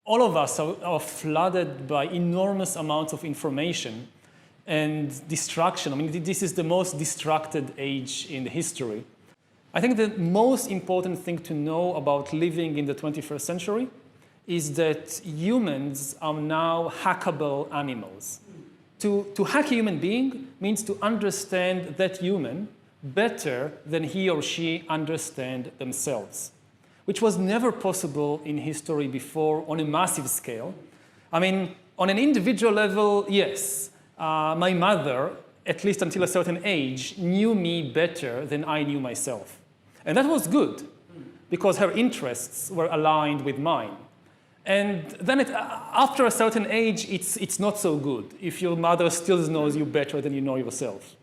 all of us are flooded by enormous amounts of information and distraction. I mean, this is the most distracted age in the history. I think the most important thing to know about living in the 21st century is that humans are now hackable animals. To hack a human being means to understand that human better than he or she understand themselves, which was never possible in history before on a massive scale. I mean, on an individual level, yes. My mother, at least until a certain age, knew me better than I knew myself. And that was good, because her interests were aligned with mine. And then after a certain age, it's not so good if your mother still knows you better than you know yourself.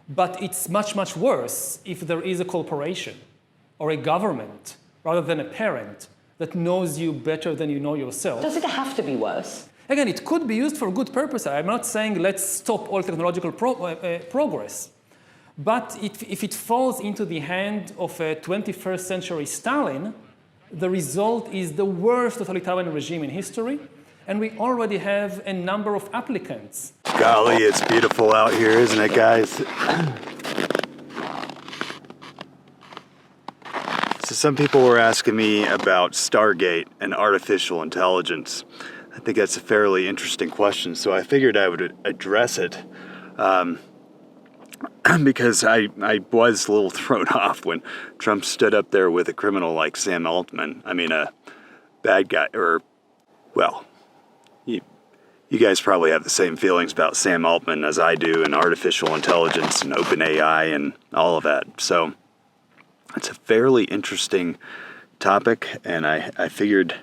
But it's much, much worse if there is a corporation or a government, rather than a parent, that knows you better than you know yourself. Does it have to be worse? Again, it could be used for good purpose. I'm not saying let's stop all technological progress. But if it falls into the hand of a 21st century Stalin, the result is the worst totalitarian regime in history. And we already have a number of applicants. Golly, it's beautiful out here, isn't it, guys? So some people were asking me about STARGATE and artificial intelligence. I think that's a fairly interesting question, so I figured I would address it because I was a little thrown off when Trump stood up there with a criminal like Sam Altman. I mean, a bad guy, or, well, you guys probably have the same feelings about Sam Altman as I do, and artificial intelligence and open AI and all of that. So it's a fairly interesting topic, and I figured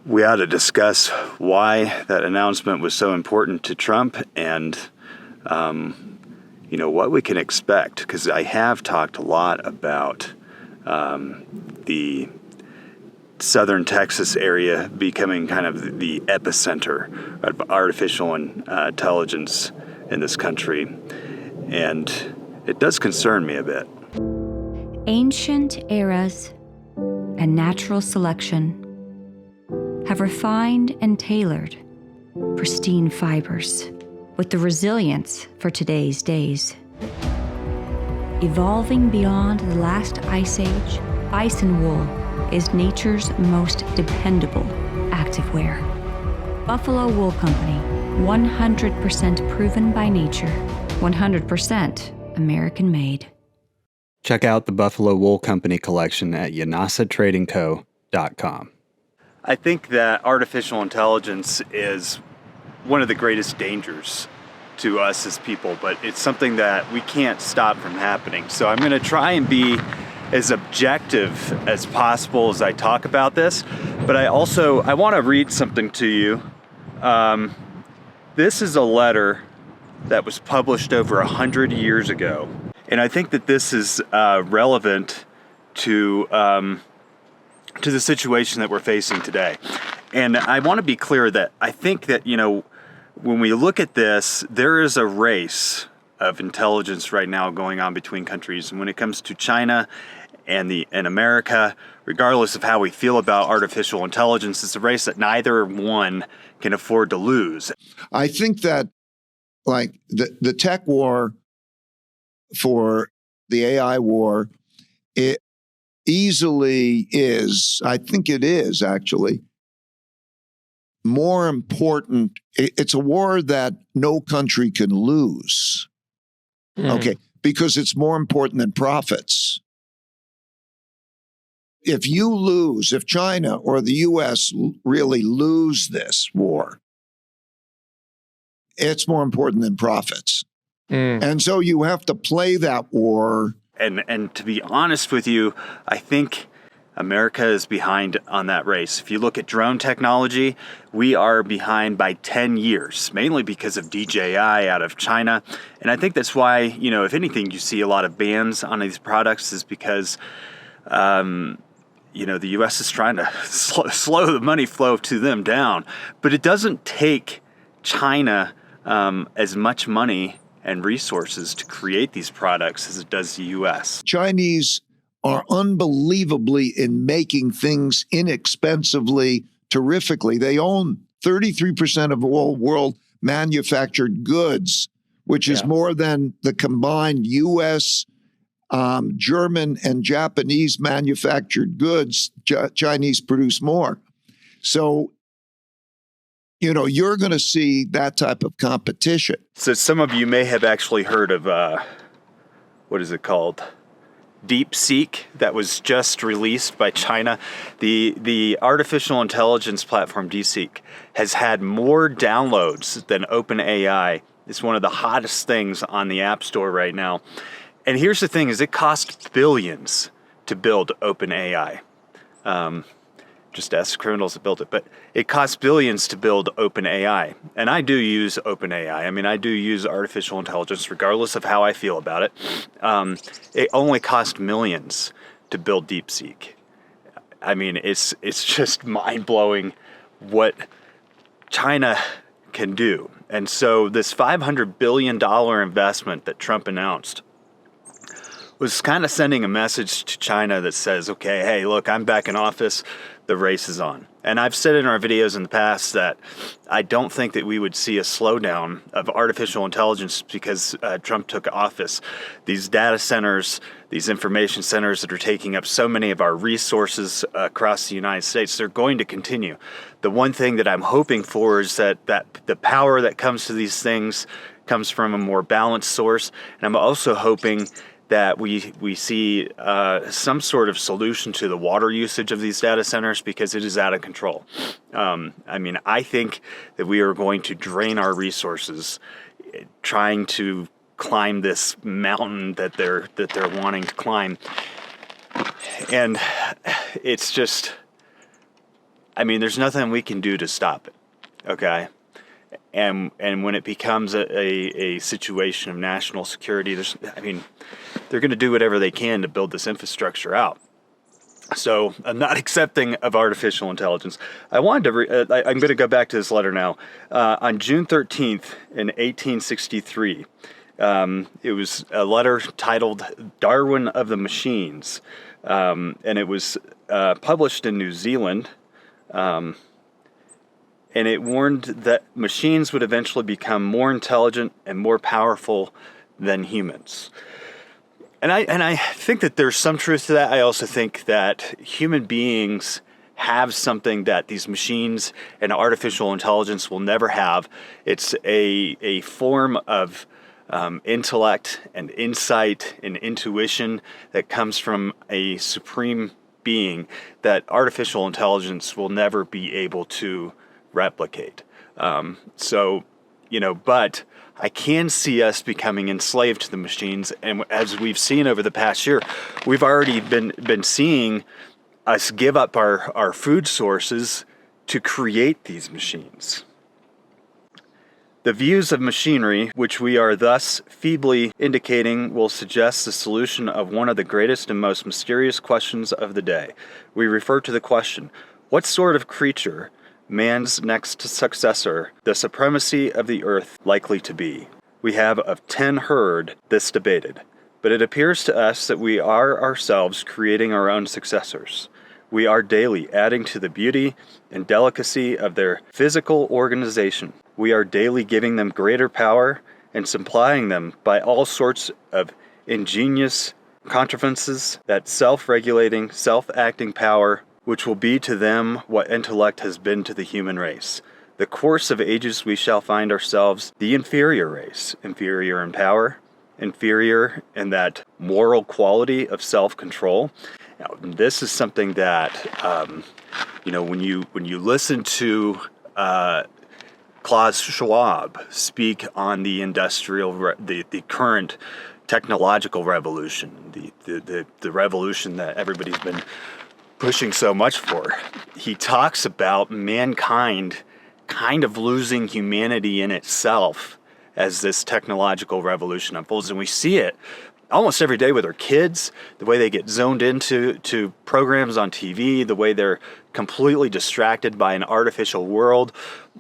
we ought to discuss why that announcement was so important to Trump and, what we can expect. Because I have talked a lot about the southern Texas area becoming kind of the epicenter of artificial intelligence in this country. And it does concern me a bit. Ancient eras and natural selection have refined and tailored pristine fibers with the resilience for today's days. Evolving beyond the last ice age, bison wool is nature's most dependable activewear. Buffalo Wool Company, 100% proven by nature, 100% American-made. Check out the Buffalo Wool Company collection at yanasatradingco.com. I think that artificial intelligence is one of the greatest dangers to us as people, but it's something that we can't stop from happening. So I'm going to try and be as objective as possible as I talk about this, but I want to read something to you. This is a letter that was published over 100 years ago, and I think that this is relevant to the situation that we're facing today. And I want to be clear that I think that, when we look at this, there is a race of intelligence right now going on between countries. And when it comes to China and America, regardless of how we feel about artificial intelligence, it's a race that neither one can afford to lose. I think that, like, the tech war for the AI war, it easily is, I think it is actually, more important. It's a war that no country can lose, okay, because it's more important than profits. If you lose, if China or the U.S. really lose this war, it's more important than profits. And so you have to play that war. And to be honest with you, I think America is behind on that race. If you look at drone technology, we are behind by 10 years, mainly because of DJI out of China. And I think that's why, if anything, you see a lot of bans on these products is because, the U.S. is trying to slow the money flow to them down. But it doesn't take China as much money and resources to create these products as it does the U.S. Chinese are unbelievably in making things inexpensively, terrifically. They own 33% of all world manufactured goods, which is more than the combined U.S., German, and Japanese manufactured goods. Chinese produce more. So, you're going to see that type of competition. So some of you may have actually heard of, what is it called? DeepSeek, that was just released by China. The artificial intelligence platform DeepSeek has had more downloads than OpenAI. It's one of the hottest things on the App Store right now. And here's the thing, is it cost billions to build OpenAI. Just ask the criminals that built it. But it costs billions to build OpenAI. And I do use OpenAI. I mean, I do use artificial intelligence regardless of how I feel about it. It only cost millions to build DeepSeek. I mean, it's just mind-blowing what China can do. And so this $500 billion investment that Trump announced was kind of sending a message to China that says, okay, hey, look, I'm back in office. The race is on. And I've said in our videos in the past that I don't think that we would see a slowdown of artificial intelligence because Trump took office. These data centers, these information centers that are taking up so many of our resources across the United States, they're going to continue. The one thing that I'm hoping for is that the power that comes to these things comes from a more balanced source. And I'm also hoping that we see some sort of solution to the water usage of these data centers because it is out of control. I mean, I think that we are going to drain our resources trying to climb this mountain that they're wanting to climb. And it's just, I mean, there's nothing we can do to stop it, okay? And when it becomes a situation of national security, they're going to do whatever they can to build this infrastructure out. So I'm not accepting of artificial intelligence. I wanted to, I'm going to go back to this letter now. On June 13th in 1863, it was a letter titled Darwin of the Machines. And it was published in New Zealand. And it warned that machines would eventually become more intelligent and more powerful than humans. And I think that there's some truth to that. I also think that human beings have something that these machines and artificial intelligence will never have. It's a form of intellect and insight and intuition that comes from a supreme being that artificial intelligence will never be able to replicate. But I can see us becoming enslaved to the machines. And as we've seen over the past year, we've already been seeing us give up our food sources to create these machines. The views of machinery, which we are thus feebly indicating, will suggest the solution of one of the greatest and most mysterious questions of the day. We refer to the question, what sort of creature man's next successor, the supremacy of the earth, likely to be? We have of 10 heard this debated, but it appears to us that we are ourselves creating our own successors. We are daily adding to the beauty and delicacy of their physical organization. We are daily giving them greater power and supplying them by all sorts of ingenious contrivances, that self-regulating, self-acting power which will be to them what intellect has been to the human race. The course of ages we shall find ourselves the inferior race, inferior in power, inferior in that moral quality of self-control. Now, this is something that, when you listen to Klaus Schwab speak on the the current technological revolution, the revolution that everybody's been pushing so much for. He talks about mankind kind of losing humanity in itself as this technological revolution unfolds. And we see it almost every day with our kids, the way they get zoned into programs on TV, the way they're completely distracted by an artificial world.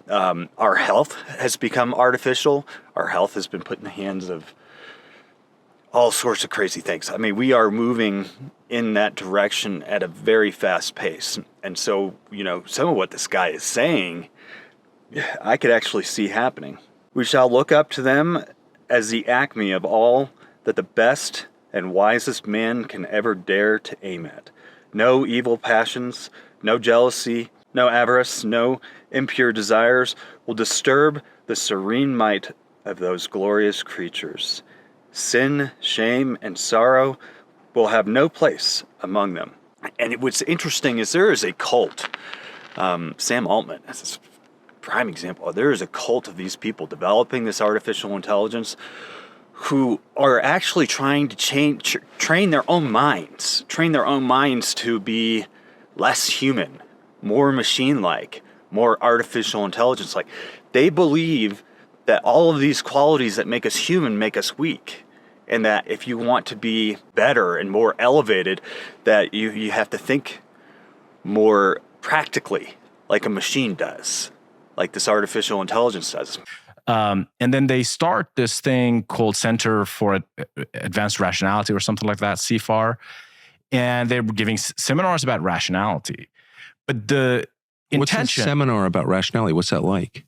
Our health has become artificial. Our health has been put in the hands of all sorts of crazy things. I mean, we are moving in that direction at a very fast pace. And so, some of what this guy is saying, I could actually see happening. We shall look up to them as the acme of all that the best and wisest man can ever dare to aim at. No evil passions, no jealousy, no avarice, no impure desires will disturb the serene might of those glorious creatures. Sin, shame, and sorrow will have no place among them. And what's interesting is there is a cult. Sam Altman is a prime example. There is a cult of these people developing this artificial intelligence who are actually trying to train their own minds to be less human, more machine-like, more artificial intelligence-like. They believe that all of these qualities that make us human make us weak, and that if you want to be better and more elevated, that you have to think more practically, like a machine does, like this artificial intelligence does. And then they start this thing called Center for Advanced Rationality or something like that, CFAR, and they're giving seminars about rationality. But the intention... What's a seminar about rationality? What's that like?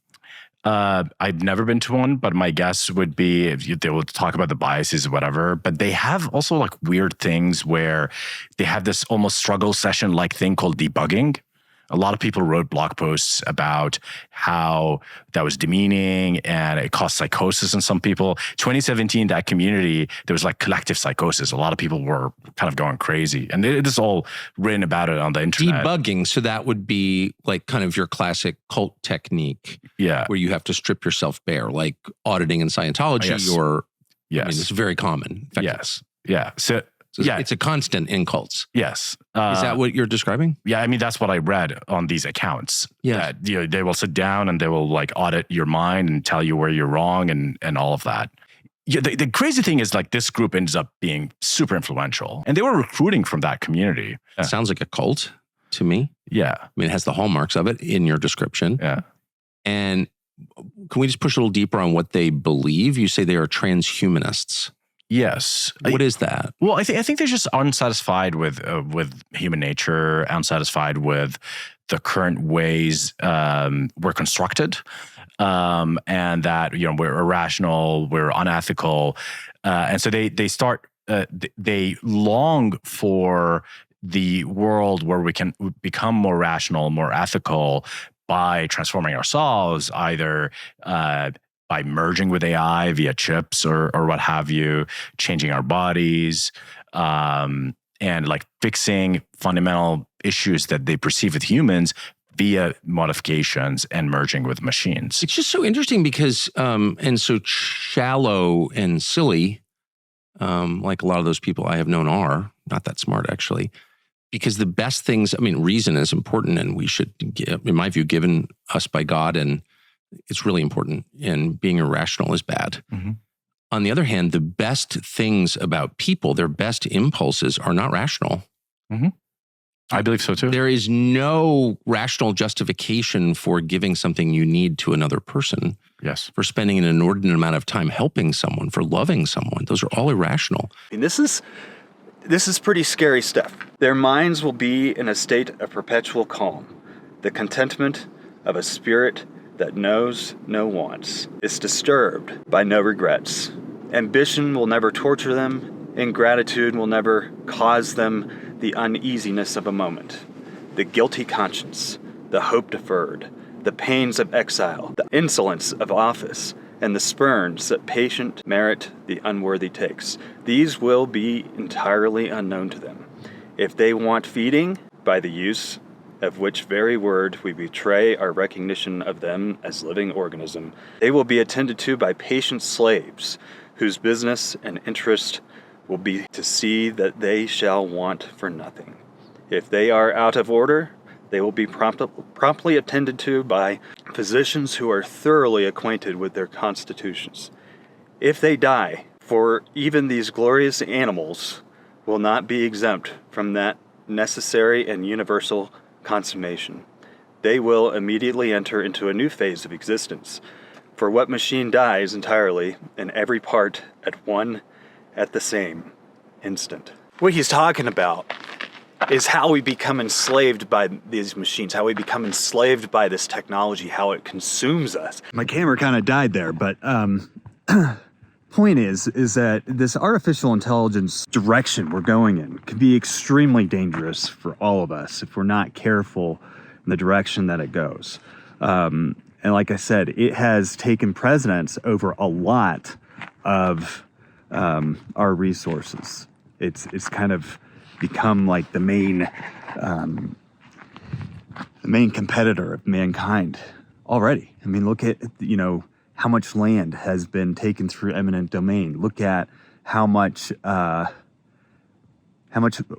I've never been to one, but my guess would be they will talk about the biases or whatever. But they have also like weird things where they have this almost struggle session like thing called debugging. A lot of people wrote blog posts about how that was demeaning and it caused psychosis in some people. 2017, that community, there was like collective psychosis. A lot of people were kind of going crazy. And it is all written about it on the internet. Debugging, so that would be like kind of your classic cult technique. Yeah. Where you have to strip yourself bare, like auditing in Scientology or... Yes. I mean, it's very common. Yes. Yeah. So it's a constant in cults. Yes. Is that what you're describing? Yeah, I mean, that's what I read on these accounts. Yeah. They will sit down and they will like audit your mind and tell you where you're wrong and all of that. Yeah, the crazy thing is like this group ends up being super influential and they were recruiting from that community. It sounds like a cult to me. Yeah. I mean, it has the hallmarks of it in your description. Yeah. And can we just push a little deeper on what they believe? You say they are transhumanists. Yes. What is that? Well, I think they're just unsatisfied with human nature, unsatisfied with the current ways we're constructed, and that we're irrational, we're unethical, and so they long for the world where we can become more rational, more ethical by transforming ourselves, either by merging with AI via chips or what have you, changing our bodies, and like fixing fundamental issues that they perceive with humans via modifications and merging with machines. It's just so interesting because, and so shallow and silly, like a lot of those people I have known are, not that smart actually, because the best things, I mean, reason is important and we should, in my view, given us by God, and it's really important, and being irrational is bad. Mm-hmm. On the other hand, the best things about people, their best impulses are not rational. Mm-hmm. I believe so too. There is no rational justification for giving something you need to another person. Yes. For spending an inordinate amount of time helping someone, for loving someone. Those are all irrational. And this is pretty scary stuff. Their minds will be in a state of perpetual calm. The contentment of a spirit that knows no wants, is disturbed by no regrets. Ambition will never torture them. Ingratitude will never cause them the uneasiness of a moment. The guilty conscience, the hope deferred, the pains of exile, the insolence of office, and the spurns that patient merit the unworthy takes. These will be entirely unknown to them. If they want feeding, by the use of which very word we betray our recognition of them as living organism, they will be attended to by patient slaves, whose business and interest will be to see that they shall want for nothing. If they are out of order, they will be promptly attended to by physicians who are thoroughly acquainted with their constitutions. If they die, for even these glorious animals will not be exempt from that necessary and universal consummation. They will immediately enter into a new phase of existence. For what machine dies entirely in every part at one at the same instant. What he's talking about is how we become enslaved by these machines, how we become enslaved by this technology, how it consumes us. My camera kind of died there, but point is that this artificial intelligence direction we're going in can be extremely dangerous for all of us if we're not careful in the direction that it goes. And like I said, it has taken precedence over a lot of our resources. It's kind of become like the main competitor of mankind already. I mean, look at, how much land has been taken through eminent domain. Look at how much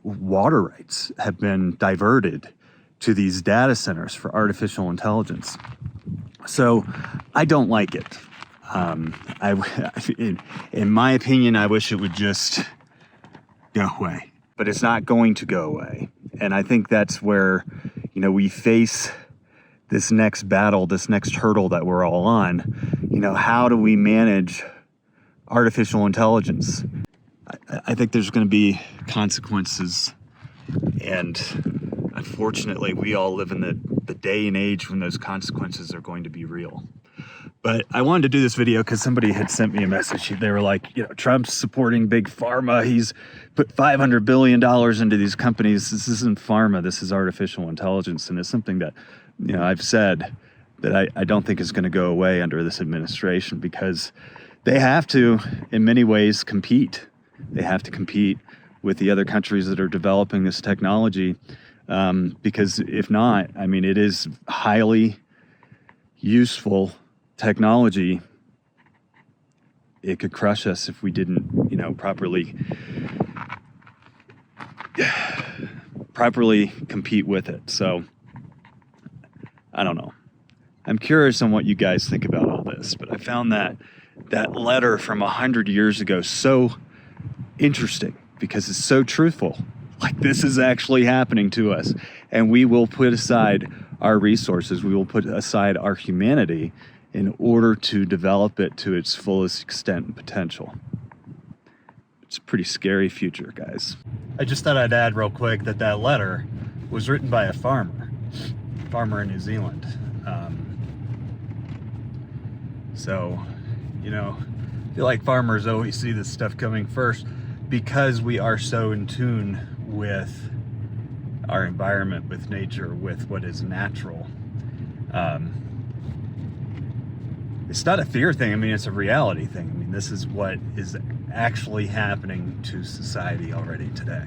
water rights have been diverted to these data centers for artificial intelligence. So I don't like it. In my opinion, I wish it would just go away, but it's not going to go away. And I think that's where, we face this next battle, this next hurdle that we're all on. How do we manage artificial intelligence? I think there's going to be consequences, and unfortunately, we all live in the day and age when those consequences are going to be real. But I wanted to do this video because somebody had sent me a message. They were like, Trump's supporting big pharma. He's put $500 billion into these companies. This isn't pharma. This is artificial intelligence. And it's something that, I've said that I don't think is going to go away under this administration, because they have to, in many ways, compete. They have to compete with the other countries that are developing this technology. Because if not, it is highly useful technology. It could crush us if we didn't, properly compete with it. So I don't know. I'm curious on what you guys think about all this, but I found that letter from 100 years ago so interesting because it's so truthful. Like, this is actually happening to us, and we will put aside our resources. We will put aside our humanity in order to develop it to its fullest extent and potential. It's a pretty scary future, guys. I just thought I'd add real quick that letter was written by a farmer in New Zealand. So, I feel like farmers always see this stuff coming first because we are so in tune with our environment, with nature, with what is natural. It's not a fear thing. It's a reality thing. This is what is actually happening to society already today.